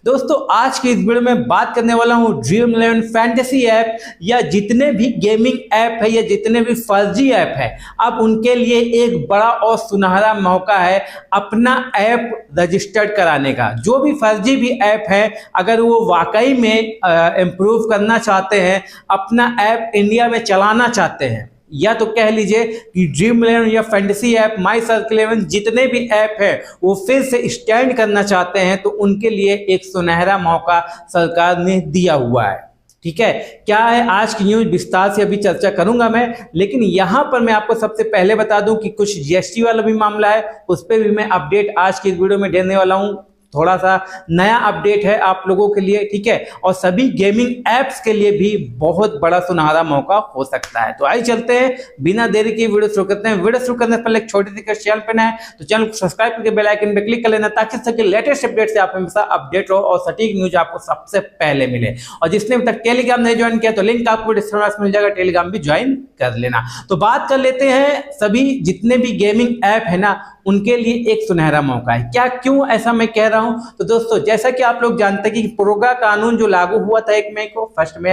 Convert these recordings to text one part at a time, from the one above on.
दोस्तों आज की इस वीडियो में बात करने वाला हूँ ड्रीम 11 फैंटेसी ऐप या जितने भी गेमिंग ऐप है या जितने भी फर्जी ऐप है, अब उनके लिए एक बड़ा और सुनहरा मौका है अपना ऐप रजिस्टर्ड कराने का। जो भी फर्जी भी ऐप है, अगर वो वाकई में इम्प्रूव करना चाहते हैं, अपना ऐप इंडिया में चलाना चाहते हैं, या तो कह लीजिए कि ड्रीम 11 या फैंटेसी ऐप, माई सर्कल 11 जितने भी ऐप है वो फिर से स्टैंड करना चाहते हैं, तो उनके लिए एक सुनहरा मौका सरकार ने दिया हुआ है। ठीक है, क्या है आज की न्यूज विस्तार से अभी चर्चा करूंगा मैं, लेकिन यहां पर मैं आपको सबसे पहले बता दूं कि कुछ जीएसटी वाला भी मामला है, उस पर भी मैं अपडेट आज की इस वीडियो में देने वाला हूं। थोड़ा सा नया अपडेट है आप लोगों के लिए, ठीक है, और सभी गेमिंग एप्स के लिए भी बहुत बड़ा सुनहरा मौका हो सकता है। तो आइए चलते हैं, बिना देरी के वीडियो शुरू करते हैं। वीडियो शुरू करने से पहले एक छोटी सी रिक्वेस्ट, चैनल पर नया है तो चैनल को सब्सक्राइब करके बेल आइकन पे क्लिक कर लेना, ताकि सभी लेटेस्ट अपडेट से आप हमेशा अपडेट रहो और सटीक न्यूज आपको सबसे पहले मिले। और जिसने अभी तक टेलीग्राम नहीं ज्वाइन किया तो लिंक आपको डिस्क्रिप्शन में मिल जाएगा, टेलीग्राम भी ज्वाइन कर लेना। तो बात कर लेते हैं, सभी जितने भी गेमिंग ऐप है ना, उनके लिए एक सुनहरा मौका है। क्या क्यों ऐसा मैं कह रहा हूं? तो दोस्तों जैसा कि आप लोग जानते हैं कि प्रोगा कानून जो लागू हुआ था 1 मई को, 1 मई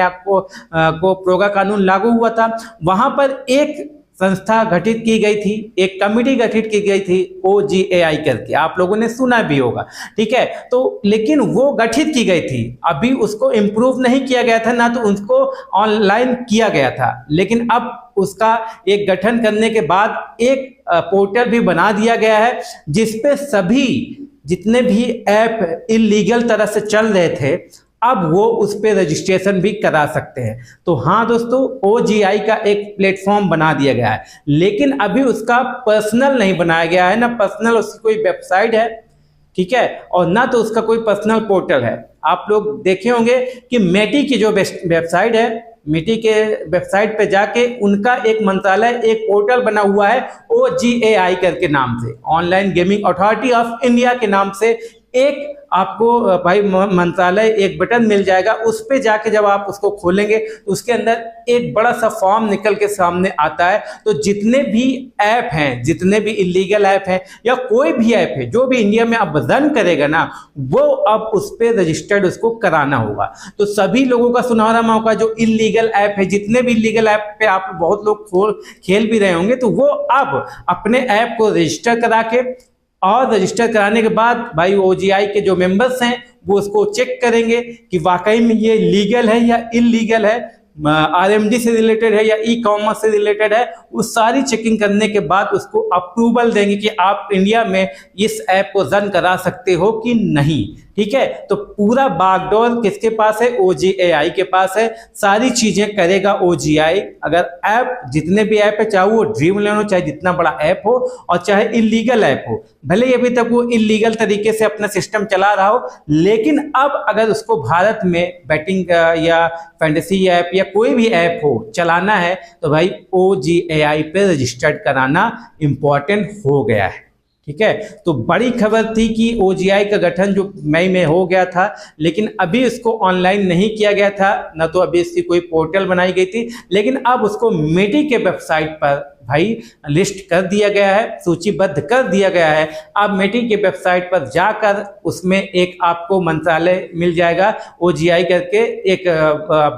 को प्रोगा कानून लागू हुआ था, वहां पर एक संस्था गठित की गई थी, एक कमिटी गठित की गई थी OGAI करके, आप लोगों ने सुना भी होगा। ठीक है, तो लेकिन वो गठित की गई थी, अभी उसको इम्प्रूव नहीं किया गया था, ना तो उसको ऑनलाइन किया गया था, लेकिन अब उसका एक गठन करने के बाद एक पोर्टल भी बना दिया गया है, जिसपे सभी जितने भी ऐप इलीगल तरह से चल रहे थे, अब वो उस पर रजिस्ट्रेशन भी करा सकते हैं। तो हाँ दोस्तों, OGAI का एक प्लेटफॉर्म बना दिया गया है, लेकिन अभी उसका पर्सनल नहीं बनाया गया है, ना पर्सनल उसकी कोई वेबसाइट है, ठीक है, और ना तो उसका कोई पर्सनल पोर्टल है। आप लोग देखे होंगे कि मेटी की जो वेबसाइट है, मिटी के वेबसाइट पे जाके उनका एक मंत्रालय, एक पोर्टल बना हुआ है OGAI करके नाम से, online gaming authority of India के नाम से। एक आपको भाई मंत्रालय एक बटन मिल जाएगा, उस पे जाके जब आप उसको खोलेंगे तो उसके अंदर एक बड़ा सा फॉर्म निकल के सामने आता है। तो जितने भी ऐप हैं, जितने भी इलीगल ऐप हैं या कोई भी ऐप है जो भी इंडिया में अब रन करेगा ना, वो अब उस पे रजिस्टर्ड उसको कराना होगा। तो सभी लोगों का सुनहरा मौका, जो इलीगल ऐप है, जितने भी इलीगल ऐप पे आप बहुत लोग खेल भी रहे होंगे, तो वो अब अपने ऐप को रजिस्टर करा के, और रजिस्टर कराने के बाद भाई OGAI के जो मेंबर्स हैं वो उसको चेक करेंगे कि वाकई में ये लीगल है या इलीगल है, RMG से रिलेटेड है या ई-कॉमर्स से रिलेटेड है। वो सारी चेकिंग करने के बाद उसको अप्रूवल देंगे कि आप इंडिया में इस ऐप को रन करा सकते हो कि नहीं। ठीक है, तो पूरा बागडोर किसके पास है? OGAI के पास है। सारी चीजें करेगा OGAI। अगर ऐप, जितने भी ऐप है, चाहे वो ड्रीम 11 हो, चाहे जितना बड़ा ऐप हो, और चाहे इलीगल ऐप हो, भले ही अभी तक वो इलीगल तरीके से अपना सिस्टम चला रहा हो, लेकिन अब अगर उसको भारत में बैटिंग या फैंटेसी ऐप या कोई भी ऐप हो चलाना है, तो भाई OGAI पे रजिस्टर्ड कराना इंपॉर्टेंट हो गया है। ठीक है, तो बड़ी खबर थी कि OGAI का गठन जो मई में हो गया था, लेकिन अभी इसको ऑनलाइन नहीं किया गया था, ना तो अभी इसकी कोई पोर्टल बनाई गई थी, लेकिन अब उसको मेटी के वेबसाइट पर भाई लिस्ट कर दिया गया है, सूचीबद्ध कर दिया गया है। अब मेटी के वेबसाइट पर जाकर उसमें एक आपको मंत्रालय मिल जाएगा, OGAI करके एक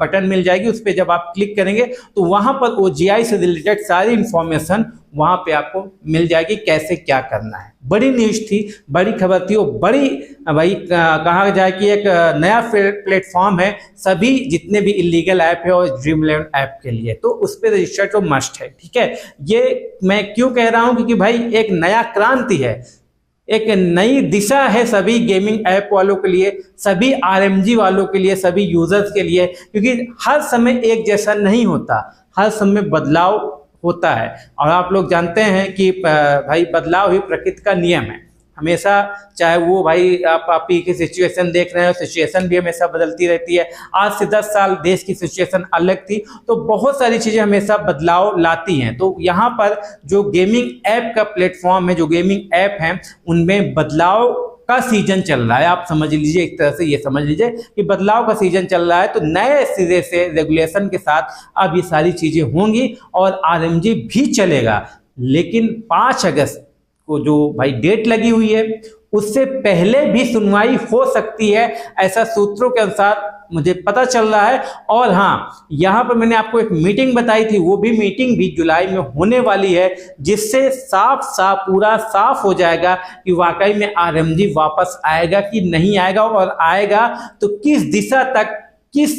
बटन मिल जाएगी, उस पर जब आप क्लिक करेंगे तो वहां पर OGAI से रिलेटेड सारी इंफॉर्मेशन वहां पे आपको मिल जाएगी, कैसे क्या करना है। बड़ी न्यूज थी, बड़ी खबर थी, वो बड़ी भाई कहा जाए कि एक नया प्लेटफॉर्म है सभी जितने भी इलीगल ऐप है और ड्रीम 11 ऐप के लिए, तो उस पर रजिस्टर तो मस्ट है। ठीक है, ये मैं क्यों कह रहा हूं? क्योंकि भाई एक नया क्रांति है, एक नई दिशा है सभी गेमिंग ऐप वालों के लिए, सभी RMG वालों के लिए, सभी यूजर्स के लिए, क्योंकि हर समय एक जैसा नहीं होता, हर समय बदलाव होता है। और आप लोग जानते हैं कि भाई बदलाव ही प्रकृति का नियम है हमेशा, चाहे वो भाई आप ही की सिचुएशन देख रहे हो, सिचुएशन भी हमेशा बदलती रहती है। आज से 10 साल देश की सिचुएशन अलग थी, तो बहुत सारी चीजें हमेशा बदलाव लाती हैं। तो यहाँ पर जो गेमिंग ऐप का प्लेटफॉर्म है, जो गेमिंग ऐप हैं, उनमें बदलाव का सीजन चल रहा है। आप समझ लीजिए, एक तरह से ये समझ लीजिए कि बदलाव का सीजन चल रहा है। तो नए सिरे से रेगुलेशन के साथ अब ये सारी चीजें होंगी और RMG भी चलेगा। लेकिन 5 अगस्त को जो भाई डेट लगी हुई है उससे पहले भी सुनवाई हो सकती है, ऐसा सूत्रों के अनुसार मुझे पता चल रहा है। और हाँ, यहाँ पर मैंने आपको एक मीटिंग बताई थी, वो भी मीटिंग भी जुलाई में होने वाली है, जिससे पूरा साफ हो जाएगा कि वाकई में आरएमजी वापस आएगा कि नहीं आएगा, और आएगा तो किस दिशा तक, किस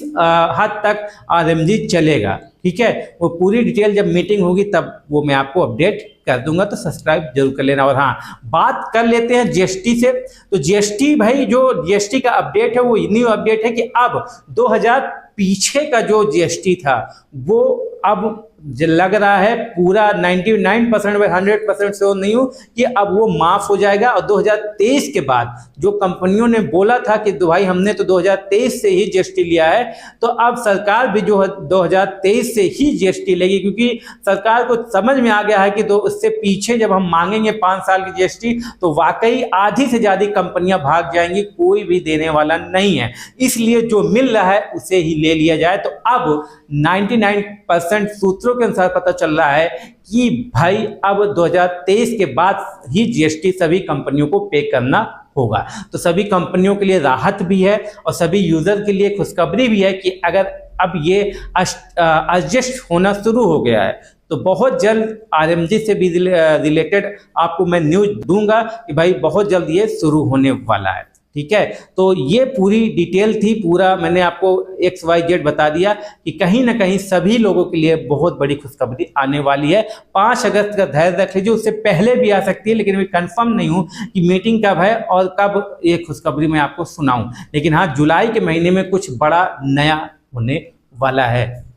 हद तक आरएमजी चलेगा। ठीक है, वो पूरी डिटेल जब मीटिंग होगी तब वो मैं आपको अपडेट कर दूंगा, तो सब्सक्राइब जरूर कर लेना। और हाँ, बात कर लेते हैं जीएसटी से। तो जीएसटी भाई, जो जीएसटी का अपडेट है वो न्यू अपडेट है कि अब 2000 पीछे का जो जीएसटी था वो अब लग रहा है पूरा 99% 100% से नहीं हो कि अब वो माफ हो जाएगा। और 2023 के बाद जो कंपनियों ने बोला था कि भाई हमने तो 2023 से ही जीएसटी लिया है, तो अब सरकार भी जो 2023 से ही जीएसटी लेगी, क्योंकि सरकार को समझ में आ गया है कि तो उससे पीछे जब हम मांगेंगे 5 साल की जीएसटी तो वाकई आधी से ज्यादा कंपनियां भाग जाएंगी, कोई भी देने वाला नहीं है। इसलिए जो मिल रहा है उसे ही ले लिया जाए। तो अब 99% सूत्रों के अनुसार पता चल रहा है कि भाई अब 2023 के बाद ही जीएसटी सभी कंपनियों को पे करना होगा। तो सभी कंपनियों के लिए राहत भी है और सभी यूजर के लिए खुशखबरी भी है कि अगर अब ये एडजस्ट होना शुरू हो गया है तो बहुत जल्द आरएमजी से भी रिलेटेड आपको मैं न्यूज दूंगा कि भाई बहुत जल्द ये शुरू होने वाला है। ठीक है, तो ये पूरी डिटेल थी, पूरा मैंने आपको XYZ बता दिया कि कहीं ना कहीं सभी लोगों के लिए बहुत बड़ी खुशखबरी आने वाली है। 5 अगस्त का धैर्य रख लीजिए, उससे पहले भी आ सकती है, लेकिन मैं कंफर्म नहीं हूं कि मीटिंग कब है और कब ये खुशखबरी मैं आपको सुनाऊं। लेकिन हाँ, जुलाई के महीने में कुछ बड़ा नया होने वाला है।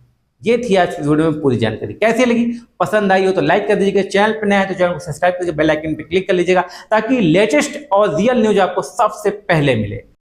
ये थी आज की वीडियो में पूरी जानकारी। कैसी लगी, पसंद आई हो तो लाइक कर दीजिएगा, चैनल पर नया है तो चैनल को सब्सक्राइब करके बेल आइकन पर क्लिक कर लीजिएगा ताकि लेटेस्ट और रियल न्यूज आपको सबसे पहले मिले।